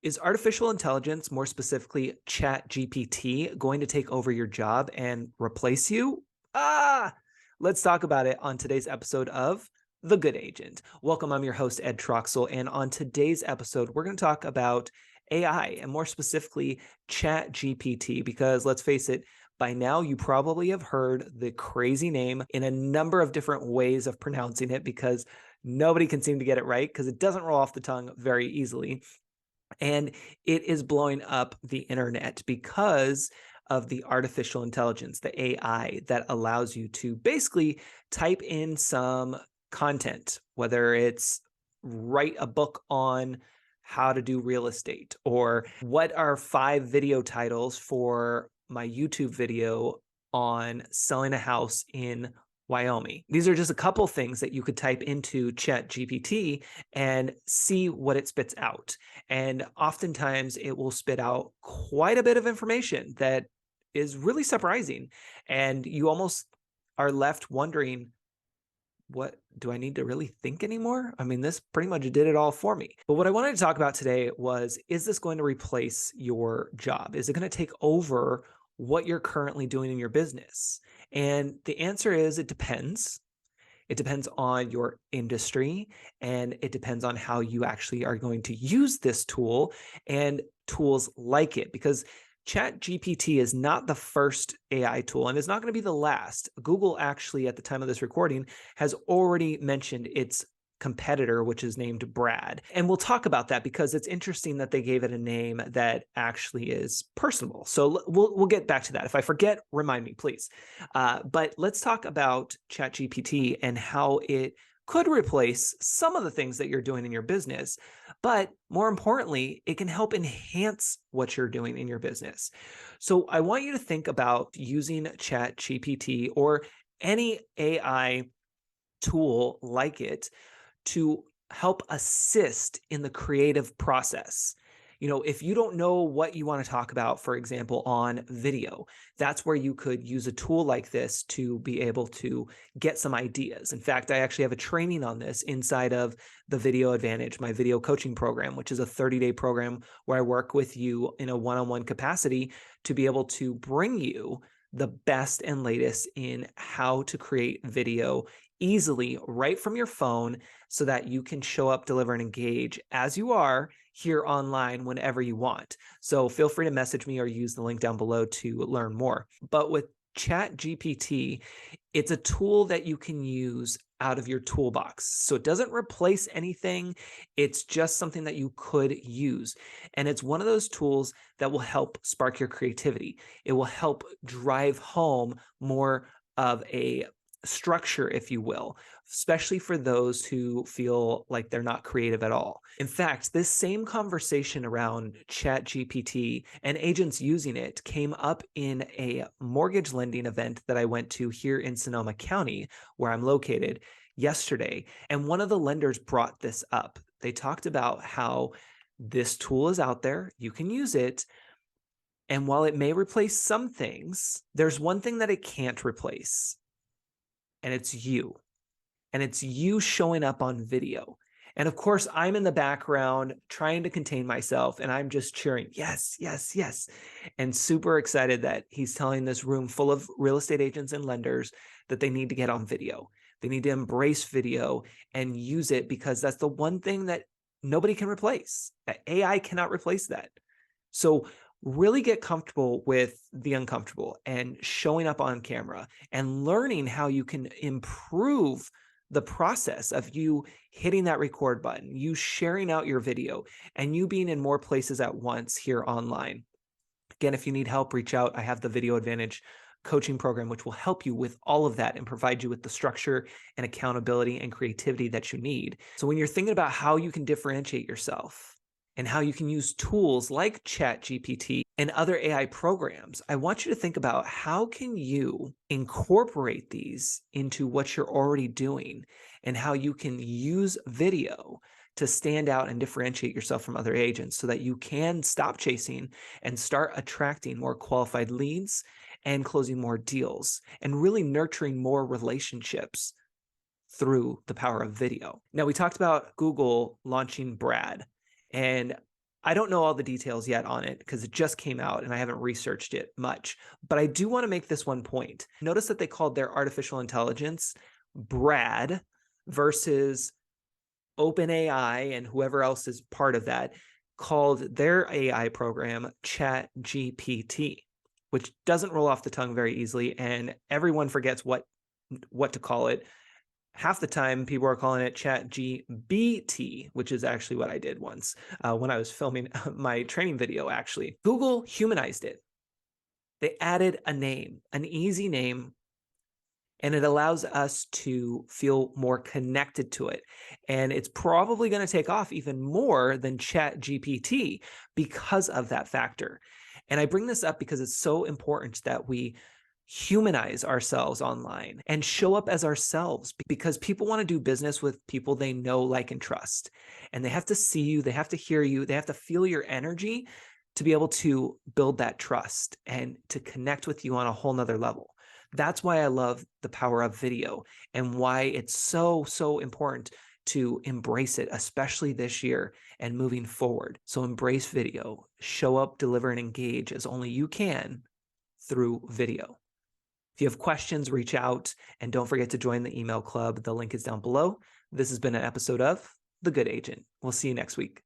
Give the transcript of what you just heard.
Is artificial intelligence, more specifically ChatGPT, going to take over your job and replace you? Let's talk about it on today's episode of The Good Agent. Welcome, I'm your host, Ed Troxell, and on today's episode, we're going to talk about AI and more specifically ChatGPT, because let's face it, by now you probably have heard the crazy name in a number of different ways of pronouncing it because nobody can seem to get it right because it doesn't roll off the tongue very easily. And it is blowing up the internet because of the artificial intelligence, the AI that allows you to basically type in some content, whether it's write a book on how to do real estate or what are 5 video titles for my YouTube video on selling a house in Wyoming. These are just a couple things that you could type into ChatGPT and see what it spits out. And oftentimes it will spit out quite a bit of information that is really surprising. And you almost are left wondering, what do I need to really think anymore? I mean, this pretty much did it all for me. But what I wanted to talk about today was, is this going to replace your job? Is it going to take over what you're currently doing in your business? And the answer is it depends. It depends on your industry, and it depends on how you actually are going to use this tool and tools like it, because ChatGPT is not the first AI tool and it's not going to be the last. Google actually, at the time of this recording, has already mentioned its competitor, which is named Brad. And we'll talk about that because it's interesting that they gave it a name that actually is personable. So we'll get back to that. If I forget, remind me, please. But let's talk about ChatGPT and how it could replace some of the things that you're doing in your business. But more importantly, it can help enhance what you're doing in your business. So I want you to think about using ChatGPT or any AI tool like it to help assist in the creative process. You know, if you don't know what you want to talk about, for example, on video, that's where you could use a tool like this to be able to get some ideas. In fact, I actually have a training on this inside of the Video Advantage, my video coaching program, which is a 30-day program where I work with you in a one-on-one capacity to be able to bring you the best and latest in how to create video easily right from your phone so that you can show up, deliver, and engage as you are here online whenever you want. So feel free to message me or use the link down below to learn more. But with ChatGPT, it's a tool that you can use out of your toolbox. So it doesn't replace anything. It's just something that you could use. And it's one of those tools that will help spark your creativity. It will help drive home more of a structure, if you will, especially for those who feel like they're not creative at all. In fact, this same conversation around ChatGPT and agents using it came up in a mortgage lending event that I went to here in Sonoma County, where I'm located, yesterday. And one of the lenders brought this up. They talked about how this tool is out there, you can use it, and while it may replace some things, there's one thing that it can't replace. And it's you. And it's you showing up on video. And of course, I'm in the background trying to contain myself and I'm just cheering, yes, yes, yes. And super excited that he's telling this room full of real estate agents and lenders that they need to get on video. They need to embrace video and use it because that's the one thing that nobody can replace. AI cannot replace that. So really get comfortable with the uncomfortable and showing up on camera and learning how you can improve the process of you hitting that record button, you sharing out your video, and you being in more places at once here online. Again, if you need help, reach out. I have the Video Advantage coaching program, which will help you with all of that and provide you with the structure and accountability and creativity that you need. So when you're thinking about how you can differentiate yourself, and how you can use tools like ChatGPT and other AI programs, I want you to think about how can you incorporate these into what you're already doing and how you can use video to stand out and differentiate yourself from other agents so that you can stop chasing and start attracting more qualified leads and closing more deals and really nurturing more relationships through the power of video. Now, we talked about Google launching Brad. And I don't know all the details yet on it because it just came out and I haven't researched it much, but I do want to make this one point. Notice that they called their artificial intelligence Brad versus OpenAI and whoever else is part of that called their AI program ChatGPT, which doesn't roll off the tongue very easily, and everyone forgets what to call it. Half the time people are calling it ChatGPT, which is actually what I did once when I was filming my training video, actually. Google humanized it. They added a name, an easy name, and it allows us to feel more connected to it. And it's probably going to take off even more than ChatGPT because of that factor. And I bring this up because it's so important that we humanize ourselves online and show up as ourselves, because people want to do business with people they know, like, and trust. And they have to see you, they have to hear you, they have to feel your energy to be able to build that trust and to connect with you on a whole nother level. That's why I love the power of video and why it's so, so important to embrace it, especially this year and moving forward. So embrace video, show up, deliver, and engage as only you can through video. If you have questions, reach out, and don't forget to join the email club. The link is down below. This has been an episode of The Good Agent. We'll see you next week.